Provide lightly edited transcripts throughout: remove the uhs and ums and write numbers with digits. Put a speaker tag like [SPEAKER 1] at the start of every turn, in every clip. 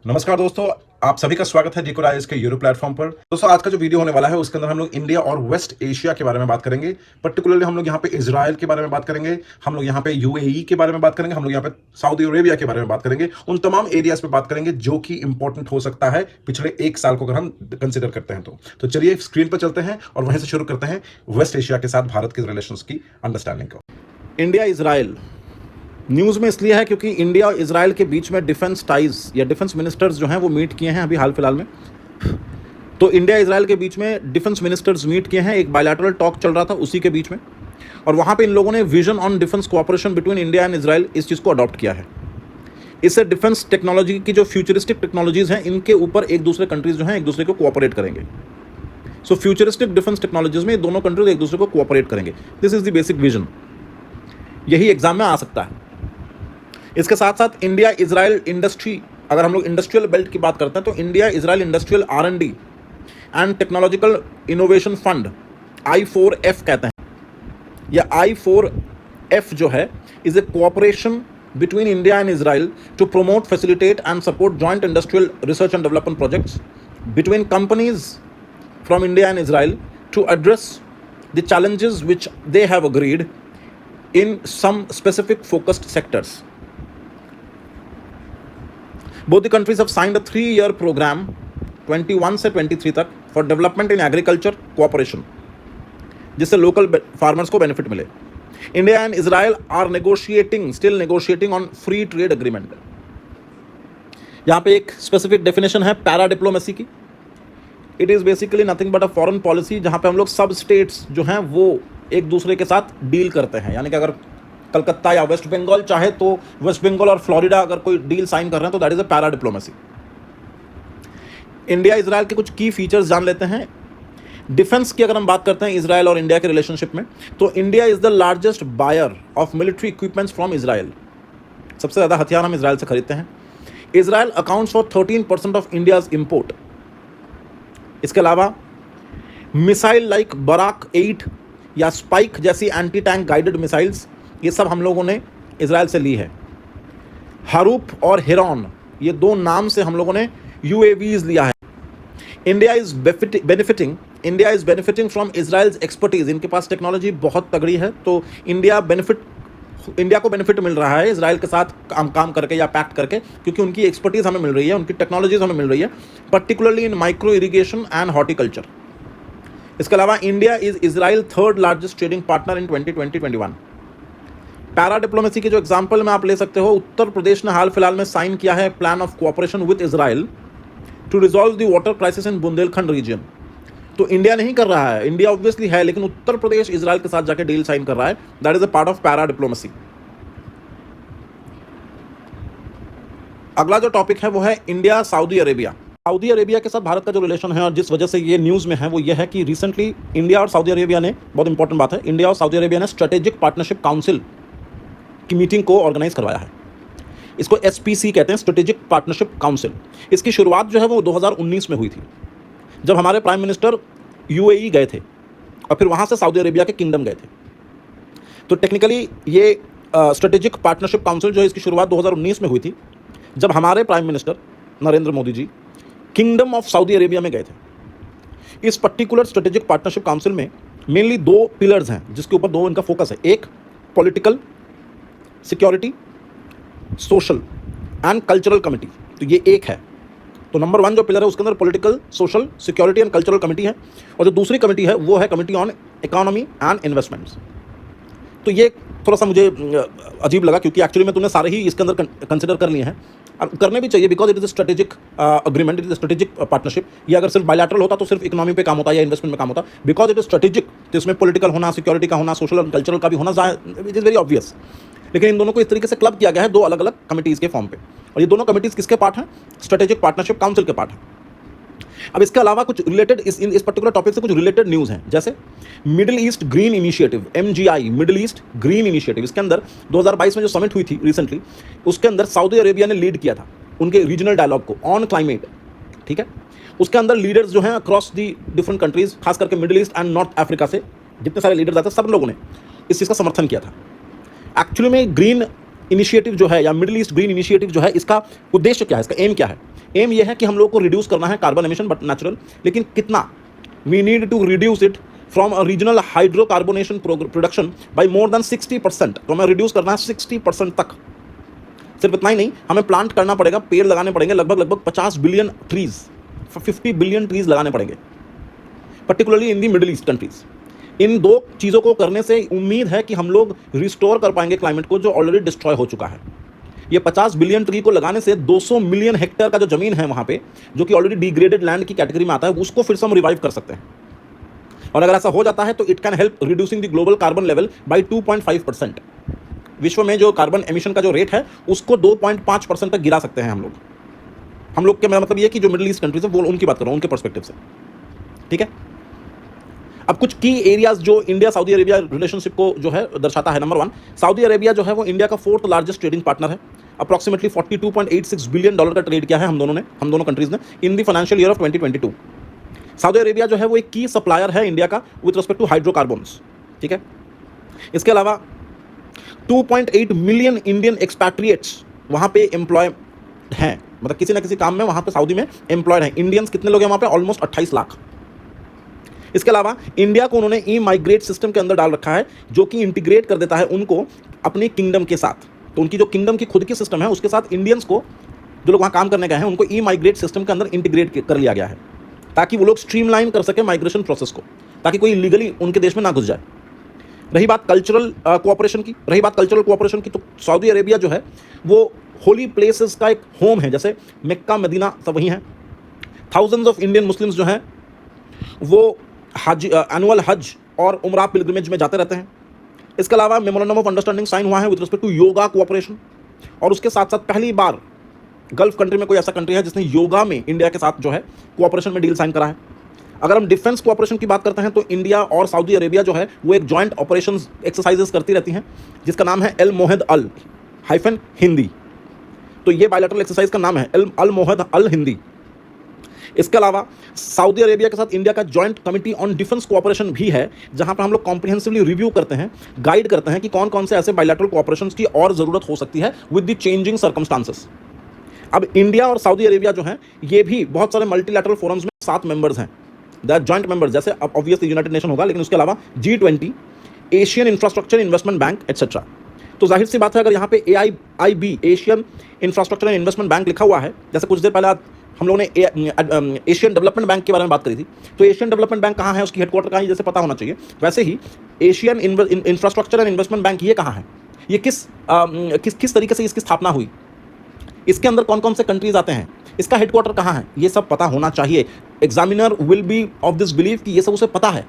[SPEAKER 1] नमस्कार दोस्तों, आप सभी का स्वागत है डिकोड आईएएस के यूट्यूब प्लेटफॉर्म पर। दोस्तों, आज का जो वीडियो होने वाला है उसके अंदर हम लोग इंडिया और वेस्ट एशिया के बारे में बात करेंगे। पर्टिकुलरली हम लोग यहाँ पे इजराइल के बारे में बात करेंगे, हम लोग यहाँ पे यूएई के बारे में बात करेंगे, हम लोग यहाँ पे सऊदी अरेबिया के बारे में बात करेंगे। उन तमाम एरियाज पे बात करेंगे जो कि इंपॉर्टेंट हो सकता है पिछले एक साल को अगर हम कंसिडर करते हैं तो चलिए स्क्रीन पर चलते हैं और वहीं से शुरू करते हैं वेस्ट एशिया के साथ भारत के रिलेशन की अंडरस्टैंडिंग को।
[SPEAKER 2] इंडिया इजराइल न्यूज़ में इसलिए है क्योंकि इंडिया और इजराइल के बीच में डिफेंस टाइज या डिफेंस मिनिस्टर्स जो हैं वो मीट किए हैं अभी हाल फिलहाल में। तो इंडिया इजराइल के बीच में डिफेंस मिनिस्टर्स मीट किए हैं, एक बायलैटरल टॉक चल रहा था उसी के बीच में, और वहाँ पे इन लोगों ने vision on defence cooperation between India and Israel इस चीज़ को अडॉप्ट किया है। इससे डिफेंस टेक्नोलॉजी की जो फ्यूचरिस्टिक टेक्नोलॉजीज़ हैं इनके ऊपर एक दूसरे कंट्रीज जो हैं एक दूसरे को कोऑपरेट करेंगे। सो फ्यूचरिस्टिक डिफेंस टेक्नोलॉजीज में दोनों कंट्रीज एक दूसरे को कोऑपरेट करेंगे। This is the basic vision. यही एग्जाम में आ सकता है। इसके साथ साथ इंडिया इजराइल इंडस्ट्री, अगर हम लोग इंडस्ट्रियल बेल्ट की बात करते हैं तो India Israel industrial R&D and technological innovation fund I4F कहते हैं। यह I4F जो है is a cooperation between India and Israel to promote, facilitate and support joint industrial research and development projects between companies from India and Israel to address the challenges which they have agreed in some specific focused sectors. Both the countries have signed a 3-year program 21 से 23 तक for development in agriculture cooperation, जिससे local farmers को benefit मिले. India and Israel are still negotiating on free trade agreement. यहाँ पे एक specific definition है para diplomacy की। It is basically nothing but a foreign policy जहाँ पे हम लोग सब स्टेट्स जो हैं वो एक दूसरे के साथ डील करते हैं। यानी कि अगर कलकत्ता या वेस्ट बंगाल चाहे तो वेस्ट बंगाल और फ्लोरिडा अगर कोई डील साइन कर रहे हैं तो that is a para diplomacy. India Israel के कुछ की फीचर्स जान लेते हैं। डिफेंस की अगर हम बात करते हैं इजराइल और इंडिया के रिलेशनशिप में, तो India is the largest buyer of military equipments from Israel. सबसे ज़्यादा हथियार हम इजराइल से खरीदते हैं। Israel accounts for 13% of India's import. इसके अलावा मिसाइल लाइक बराक 8 या स्पाइक जैसी एंटी टैंक गाइडेड मिसाइल्स, ये सब हम लोगों ने इजराइल से ली है। हरूप और हिरॉन, ये दो नाम से हम लोगों ने UAVs लिया है। India is benefiting from Israel's expertise. इनके पास टेक्नोलॉजी बहुत तगड़ी है, तो इंडिया को बेनिफिट मिल रहा है इजराइल के साथ काम करके या पैक्ट करके, क्योंकि उनकी एक्सपर्टीज हमें मिल रही है, उनकी टेक्नोलॉजीज हमें मिल रही है, particularly in micro irrigation and horticulture. इसके अलावा India is Israel third largest trading partner in 2020-21। Para diplomacy के जो एग्जाम्पल में आप ले सकते हो, उत्तर प्रदेश ने हाल फिलहाल में साइन किया है plan of cooperation with Israel to resolve the water crisis in Bundelkhand region. तो इंडिया नहीं कर रहा है, इंडिया ऑब्वियसली है, लेकिन उत्तर प्रदेश इजराइल के साथ जाके डील साइन कर रहा है। That is a part of para diplomacy. अगला जो टॉपिक है वो है India Saudi Arabia. Saudi Arabia के साथ भारत का जो रिलेशन है और जिस वजह से ये न्यूज़ में है वो ये है कि रिसेंटली इंडिया और सऊदी अरेबिया ने, बहुत इंपॉर्टेंट बात है, इंडिया और सऊदी अरेबिया ने स्ट्रेटेजिक पार्टनरशिप काउंसिल की मीटिंग को ऑर्गेनाइज करवाया है। इसको SPC कहते हैं, स्ट्रेटेजिक पार्टनरशिप काउंसिल। इसकी शुरुआत जो है वो 2019 में हुई थी, जब हमारे प्राइम मिनिस्टर UAE गए थे और फिर वहाँ से सऊदी अरेबिया के किंगडम गए थे। तो टेक्निकली ये स्ट्रेटेजिक पार्टनरशिप काउंसिल जो है इसकी शुरुआत 2019 में हुई थी, जब हमारे prime minister Narendra Modi ji kingdom of Saudi Arabia में गए थे। इस पर्टिकुलर स्ट्रेटेजिक पार्टनरशिप काउंसिल में मेनली 2 पिलर्स हैं जिसके ऊपर दो इनका फोकस है। एक political, security, social and cultural committee. तो ये एक है। तो नंबर 1 जो पिलर है उसके अंदर political, social, security and cultural committee है, और जो दूसरी कमिटी है वो है committee on economy and investments. तो ये थोड़ा सा मुझे अजीब लगा क्योंकि एक्चुअली में तुमने सारे ही इसके अंदर कंसिडर कर लिए हैं, करने भी चाहिए, because it is strategic agreement, it is strategic partnership. ये अगर सिर्फ बायलैटरल होता तो सिर्फ इकोनॉमी पे काम होता या इन्वेस्टमेंट में काम होता। बिकॉज इट इज स्ट्रेटेजिक, तो इसमें पॉलिटिकल होना, सिक्योरिटी का होना, सोशल और कल्चरल का भी होना, इट इज़ वेरी ऑब्वियस। लेकिन इन दोनों को इस तरीके से क्लब किया गया है 2 अलग अलग कमिटीज़ के फॉर्म पे, और ये दोनों कमिटीज़ किसके पार्ट हैं? स्ट्रेटेजिक पार्टनरशिप काउंसिल के पार्ट हैं। अब इसके अलावा कुछ रिलेटेड इस पर्टिकुलर टॉपिक से कुछ रिलेटेड न्यूज़ हैं, जैसे middle east green initiative, MGI, middle east green initiative. इसके अंदर 2022 में जो समिट हुई थी रिसेंटली, उसके अंदर सऊदी अरेबिया ने लीड किया था उनके रीजनल डायलॉग को ऑन क्लाइमेट। ठीक है, उसके अंदर लीडर्स जो हैं अक्रॉस दी डिफरेंट कंट्रीज, खास करके middle east and north Africa से जितने सारे लीडर्स आते हैं, सब लोगों ने इस चीज़ का समर्थन किया था। एक्चुअली में ग्रीन इनिशिएटिव जो है या मिडिल ईस्ट ग्रीन इनिशिएटिव जो है, इसका उद्देश्य क्या है, इसका एम क्या है? एम यह है कि हम लोग को रिड्यूस करना है कार्बन एमिशन, बट नेचुरल, लेकिन कितना? We need to reduce it from a regional hydrocarbonation production by more than 60%। तो हमें रिड्यूस करना है 60% तक। सिर्फ इतना ही नहीं, हमें प्लांट करना पड़ेगा, पेड़ लगाने पड़ेंगे, लगभग 50 बिलियन ट्रीज, 50 बिलियन ट्रीज लगाने पड़ेंगे, particularly in the Middle East countries. इन दो चीज़ों को करने से उम्मीद है कि हम लोग रिस्टोर कर पाएंगे क्लाइमेट को, जो ऑलरेडी डिस्ट्रॉय हो चुका है। ये 50 बिलियन ट्री को लगाने से 200 मिलियन हेक्टेयर का जो जमीन है वहां पे, जो कि ऑलरेडी डिग्रेडेड लैंड की कैटेगरी में आता है, उसको फिर से हम रिवाइव कर सकते हैं। और अगर ऐसा हो जाता है तो it can help reducing the global carbon level by 2.5%। विश्व में जो कार्बन एमिशन का जो रेट है उसको 2.5% तक गिरा सकते हैं हम लोग। हम लोग के मतलब ये कि जो मिडिल ईस्ट कंट्रीज है वो उनकी बात कर रहा हूं, उनके पर्सपेक्टिव से, ठीक है। अब कुछ की एरियाज जो इंडिया सऊदी अरेबिया रिलेशनशिप को जो है दर्शाता है। नंबर 1, सऊदी अरेबिया जो है वो इंडिया का 4th लार्जेस्ट ट्रेडिंग पार्टनर है। अप्रॉक्सीमेटली $42.86 बिलियन का ट्रेड किया है हम दोनों कंट्रीज ने in the financial year of 2022। Saudi Arabia जो है वो एक की सप्लायर है इंडिया का विद रिस्पेक्ट टू हाइड्रोकार्बन्स, ठीक है। इसके अलावा 2.8 मिलियन इंडियन एक्सपैट्रिएट्स वहाँ पे एम्प्लॉय हैं, मतलब किसी ना किसी काम में वहाँ पे सऊदी में एम्प्लॉयड हैं। इंडियंस कितने लोग हैं वहाँ पे? ऑलमोस्ट 28 लाख। इसके अलावा इंडिया को उन्होंने ई माइग्रेट सिस्टम के अंदर डाल रखा है, जो कि इंटीग्रेट कर देता है उनको अपने किंगडम के साथ। तो उनकी जो किंगडम की खुद की सिस्टम है उसके साथ इंडियंस को, जो लोग वहाँ काम करने गए हैं, उनको ई माइग्रेट सिस्टम के अंदर इंटीग्रेट कर लिया गया है, ताकि वो लोग स्ट्रीमलाइन कर सके माइग्रेशन प्रोसेस को, ताकि कोई इलीगली उनके देश में ना घुस जाए। रही बात कल्चरल कोऑपरेशन की, तो सऊदी अरेबिया जो है वो होली प्लेसेस का एक होम है, जैसे मक्का मदीना सब वहीं है। थाउजेंड्स ऑफ इंडियन मुस्लिम्स जो हैं वो एनुअल हज और उमरा पिलग्रिमेज में जाते रहते हैं। इसके अलावा मेमोरेंडम ऑफ अंडरस्टैंडिंग साइन हुआ है with respect to yoga cooperation, और उसके साथ साथ पहली बार गल्फ कंट्री में कोई ऐसा कंट्री है जिसने योगा में इंडिया के साथ जो है कोऑपरेशन में डील साइन करा है। अगर हम डिफेंस कोऑपरेशन की बात करते हैं तो इंडिया और सऊदी अरेबिया जो है वो एक जॉइंट ऑपरेशन एक्सरसाइजेस करती रहती हैं, जिसका नाम है अल मोहद अल हाइफन हिंदी। तो ये बायलैटरल एक्सरसाइज का नाम है अल मोहद अल हिंदी। इसके अलावा सऊदी अरेबिया के साथ इंडिया का joint committee on defence cooperation भी है, जहां पर हम लोग कॉम्प्रिहेंसिवली रिव्यू करते हैं, गाइड करते हैं कि कौन कौन से ऐसे बायलैटरल कोऑपरेशंस की और ज़रूरत हो सकती है विद द चेंजिंग सर्कमस्टांसेस। अब इंडिया और सऊदी अरेबिया जो हैं ये भी बहुत सारे मल्टीलैटरल फोरम्स में 7 मेंबर्स हैं, द जॉइंट मेंबर्स, जैसे अब ऑब्वियसली यूनाइटेड नेशन होगा, लेकिन उसके अलावा G20, Asian infrastructure investment bank etcetera. तो जाहिर सी बात है अगर यहाँ पे AIIB, Asian infrastructure and investment bank लिखा हुआ है, जैसे कुछ देर पहले हम लोगों ने एशियन डेवलपमेंट बैंक के बारे में बात करी थी, तो एशियन डेवलपमेंट बैंक कहाँ है, उसकी हेडक्वार्टर कहाँ है, जैसे पता होना चाहिए, वैसे ही Asian infrastructure and investment bank ये कहाँ है, ये किस तरीके से इसकी स्थापना हुई, इसके अंदर कौन कौन से कंट्रीज आते हैं, इसका हेडक्वार्टर कहाँ है, ये सब पता होना चाहिए। Examiner will be of this believe कि ये सब उसे पता है।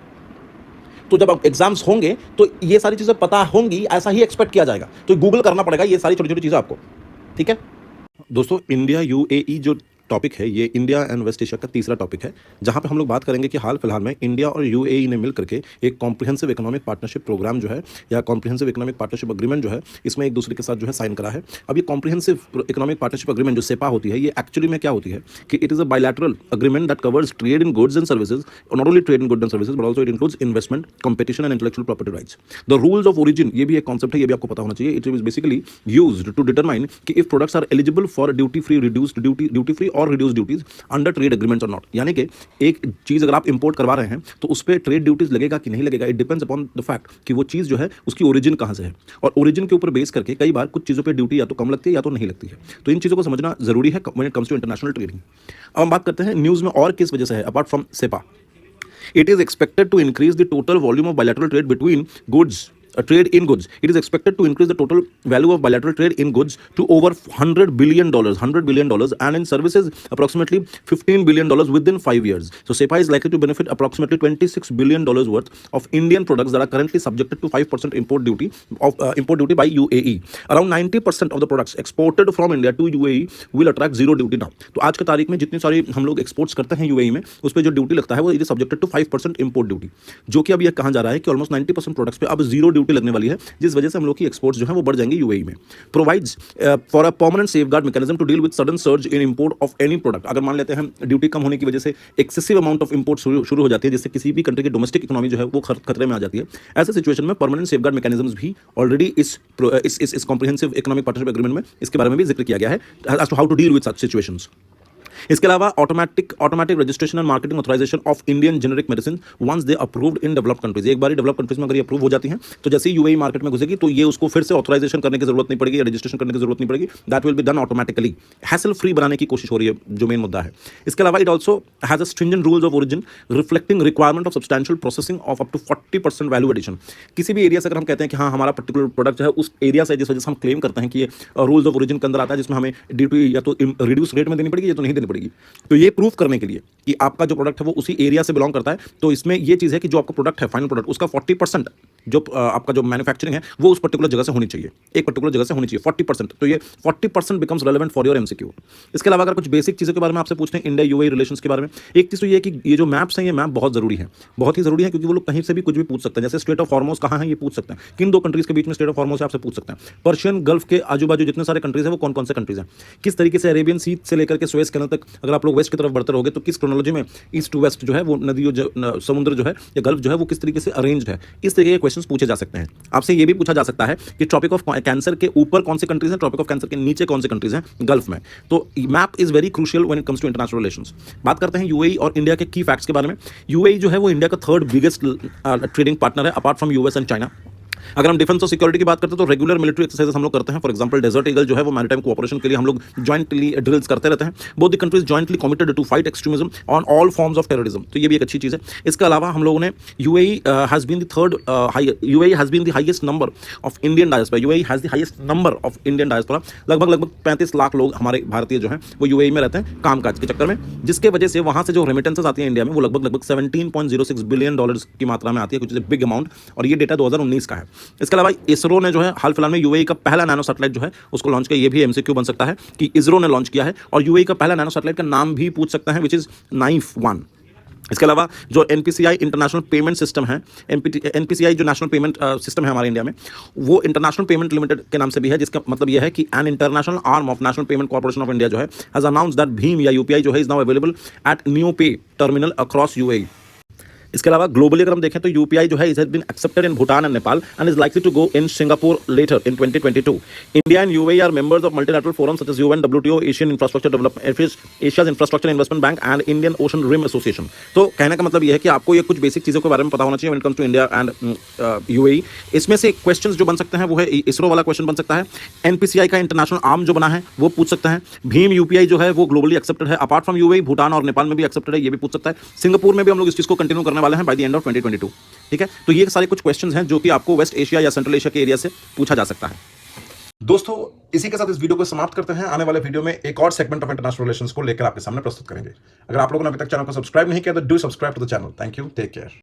[SPEAKER 2] तो जब एग्जाम्स होंगे तो ये सारी चीज़ें पता होंगी, ऐसा ही एक्सपेक्ट किया जाएगा। तो गूगल करना पड़ेगा ये सारी छोटी छोटी चीज़ें आपको, ठीक है दोस्तों। इंडिया UAE जो टॉपिक है, ये इंडिया एंड वेस्ट एशिया का तीसरा टॉपिक है, जहां पे हम लोग बात करेंगे कि हाल फिलहाल में इंडिया और UAE ने मिल करके एक कॉम्प्रिहेंसिव इकोनॉमिक पार्टनरशिप प्रोग्राम जो है, या कॉम्प्रिहेंसिव इकोनॉमिक पार्टनरशिप एग्रीमेंट जो है, इसमें एक दूसरे के साथ जो है साइन करा है। अब ये कॉम्प्रिहेंसिव इकोनॉमिक पार्टनरशिप एग्रीमेंट जो सेपा होती है, ये एक्चुअली में क्या होती है कि it is a bilateral agreement that covers trade in goods and services, not only trade in goods and services but also it includes investment, competition and intellectual property rights. The rules of origin, ये भी एक concept है, ये भी आपको पता होना चाहिए। It is basically used to determine कि if products are eligible for duty free, reduced duty free और reduced duties under trade agreements और नॉट। यानी कि एक चीज़ अगर आप इंपोर्ट करवा रहे हैं तो उस पर ट्रेड ड्यूटीज लगेगा कि नहीं लगेगा, it depends upon the fact कि वो चीज़ जो है उसकी ओरिजिन कहाँ से है, और ओरिजिन के ऊपर बेस करके कई बार कुछ चीज़ों पे ड्यूटी या तो कम लगती है या तो नहीं लगती है। तो इन चीज़ों को समझना जरूरी है when it comes to international trading. अब हम बात करते हैं न्यूज़ में और किस वजह से है apart from CEPA. It is expected to increase the total volume of bilateral trade between goods, trade in goods. It is expected to increase the total value of bilateral trade in goods to over $100 billion, and in services approximately $15 billion within 5 years. So SEPA is likely to benefit approximately $26 billion worth of Indian products that are currently subjected to 5% import duty by UAE. Around 90% of the products exported from India to UAE will attract zero duty now. तो आज के तारीख में जितनी सारी हम लोग exports करते हैं UAE में, उस पर जो ड्यूटी लगता है वो is subjected to 5% import duty, जो कि अब ये कहा जा रहा है कि ऑलमोस्ट 90% प्रोडक्ट्स पे अब जीरो ड्यूटी लगने वाली है, जिस वजह से हम लोग की एक्सपोर्ट्स जो है वो बढ़ जाएंगे यूएई में। Provides for a permanent safeguard mechanism to deal with sudden surge in import of any product. अगर मान लेते हैं ड्यूटी कम होने की वजह से एक्सेसिव अमाउंट ऑफ इंपोर्ट शुरू हो जाती है, जिससे किसी भी कंट्री की डोमेस्टिक इकोनॉमी जो है वो खतरे में आ जाती है, ऐसे सिचुएशन में परमानेंट सेफगार्ड मैकेनिज्म्स भी ऑलरेडी इस कॉम्प्रिहेंसिव इकोनॉमिक पार्टनरशिप एग्रीमेंट में इसके बारे में भी जिक्र किया गया है as to how to deal with such situations. इसके अलावा automatic registration and marketing authorisation of Indian generic medicine once they approved in developed countries. एक बार डेवलप्ड कंट्रीज में अगर ये अप्रूव हो जाती हैं तो जैसे ही यूएई मार्केट में घुसेगी तो ये उसको फिर से ऑथराइजेशन करने की जरूरत नहीं पड़ेगी या रजिस्ट्रेशन करने की जरूरत नहीं पड़ेगी। That will be done automatically. Hassle free बनाने की कोशिश हो रही है, जो मेन मुद्दा है। इसके अलावा it also has a stringent rules of origin reflecting requirement of substantial processing of up to 40% value addition. किसी भी एरिया से अगर हम कहते हैं कि हाँ हमारा पर्टिकुलर प्रोडक्ट जो है उस एरिया से, जिस वजह से हम क्लेम करते हैं कि ये रूल्स ऑफ ओरिजिन के अंदर आता है, जिसमें हमें ड्यूटी या तो रिड्यूस रेट में देनी पड़ेगी या तो नहीं देनी पड़ेगी, तो ये प्रूफ करने के लिए कि आपका जो प्रोडक्ट है वो उसी एरिया से बिलोंग करता है, तो इसमें ये चीज़ है कि जो आपका प्रोडक्ट है, फाइनल प्रोडक्ट, उसका 40% जो आपका जो मैन्युफैक्चरिंग है वो उस पर्टिकुलर जगह से होनी चाहिए, एक पर्टिकुलर जगह से होनी चाहिए 40%। तो ये 40% becomes relevant for your MCQ. इसके अलावा अगर कुछ बेसिक चीज़ों के बारे में आपसे पूछते हैं इंडिया यूएई रिलेशंस के बारे में, एक चीज़ तो ये है कि ये जो मैप्स हैं ये मैप बहुत ज़रूरी है, बहुत ही ज़रूरी है, क्योंकि वो लोग कहीं से भी कुछ भी पूछ सकते हैं। जैसे स्ट्रेट ऑफ हॉर्मोज कहाँ है ये पूछ सकते हैं, किन दो कंट्रीज के बीच में स्ट्रेट ऑफ हॉर्मोज है आपसे पूछ सकते हैं। पर्शियन गल्फ के आजू बाजू जितने सारे कंट्रीज हैं वो कौन कौन से कंट्रीज हैं, किस तरीके से अरेबियन सी से लेकर के सुएज कैनल तक अगर आप लोग वेस्ट की तरफ बढ़ते रहोगे तो किस क्रोनोलॉजी में ईस्ट टू वेस्ट जो है वो नदी समुद्र जो है या गल्फ जो है वो किस तरीके से अरेंज्ड है, इस तरीके के क्वेश्चंस पूछे जा सकते हैं। आपसे ये भी पूछा जा सकता है कि ट्रॉपिक ऑफ कैंसर के ऊपर कौन से कंट्रीज हैं, ट्रॉपिक ऑफ कैंसर के नीचे कौन से कंट्रीज हैं गल्फ में। तो map is very crucial when it comes to international relations. बात करते हैं यूएई और इंडिया के की फैक्ट्स के बारे में। यूएई जो है वो इंडिया का 3rd बिगेस्ट ट्रेडिंग पार्टनर है apart from US and China. अगर हम डिफेंस और सिक्योरिटी की बात करते हैं तो रेगुलर मिलिट्री एक्सरसाइजेस हम लोग करते हैं। फॉर एग्जांपल डेजर्ट ईगल जो है वो मैरीटाइम कोऑपरेशन के लिए हम लोग जॉइंटली ड्रिल्स करते रहते हैं। Both the countries jointly committed to fight extremism on all forms of terrorism, तो ये भी एक अच्छी चीज़ है। इसके अलावा हम लोगों ने UAE has been the highest number of Indian diaspora, UAE has the highest number of Indian diaspora. लगभग 35 लाख लोग हमारे भारतीय जो हैं वो यूएई में रहते हैं कामकाज के चक्कर में, जिसके वजह से वहाँ से जो रेमिटेंसेस आती हैं इंडिया में वो लगभग $17.06 बिलियन की मात्रा में आती है, कुछ बिग अमाउंट, और ये डेटा 2019 का है। इसके अलावा इसरो ने जो है हाल फिलहाल में यूएई का पहला नैनो सैटेलाइट जो है उसको लॉन्च किया। ये भी एमसीक्यू बन सकता है कि इसरो ने लॉन्च किया है, और यूएई का पहला नैनो सैटेलाइट का नाम भी पूछ सकता है, विच इज नाइफ 1। इसके अलावा जो एनपीसीआई इंटरनेशनल पेमेंट सिस्टम है, एनपीसीआई जो नेशनल पेमेंट सिस्टम है हमारे इंडिया में, वो इंटरनेशनल पेमेंट लिमिटेड के नाम से भी है, जिसका मतलब यह है कि an international arm of national payment corporation of India जो है हैज अनाउंस्ड दैट भीम या यूपीआई जो है is now available at NEOPAY terminal across UAE. इसके अलावा ग्लोबली अगर हम देखें तो यूपीआई जो है is has been accepted in Bhutan and Nepal and is likely to go in Singapore later in 2022। India and UAE are members of multilateral forum such as UN, WTO, Asian infrastructure development, Asia's infrastructure investment bank and Indian ocean rim association. तो कहने का मतलब यह है कि आपको ये कुछ बेसिक चीज़ों के बारे में पता होना चाहिए when it comes to India and UAE. इसमें से क्वेश्चंस जो बन सकते हैं वो है इसरो वाला क्वेश्चन बन सकता है, एनपीसीआई का इंटरनेशनल आर्म जो बना है वो पूछ सकता है, भीम यूपीआई जो है वो ग्लोबली एक्सेप्टेड है अपार्ट फ्रॉम यूएई, भूटान और नेपाल में भी एक्सेप्टेड है, ये भी पूछ सकता है। सिंगापुर में भी हम लोग इस चीज़ को कंटिन्यू करने वाले हैं बाय द एंड ऑफ 2022। ठीक है, तो ये सारे कुछ क्वेश्चंस हैं जो कि आपको वेस्ट एशिया या सेंट्रल एशिया के एरिया से पूछा जा सकता है।
[SPEAKER 1] दोस्तों इसी के साथ इस वीडियो को समाप्त करते हैं। आने वाले वीडियो में एक और सेगमेंट ऑफ इंटरनेशनल रिलेशंस को लेकर आपके सामने प्रस्तुत करेंगे। अगर आप लोगों ने अभी तक चैनल को सब्सक्राइब नहीं किया तो do subscribe to the channel. Thank you, take care.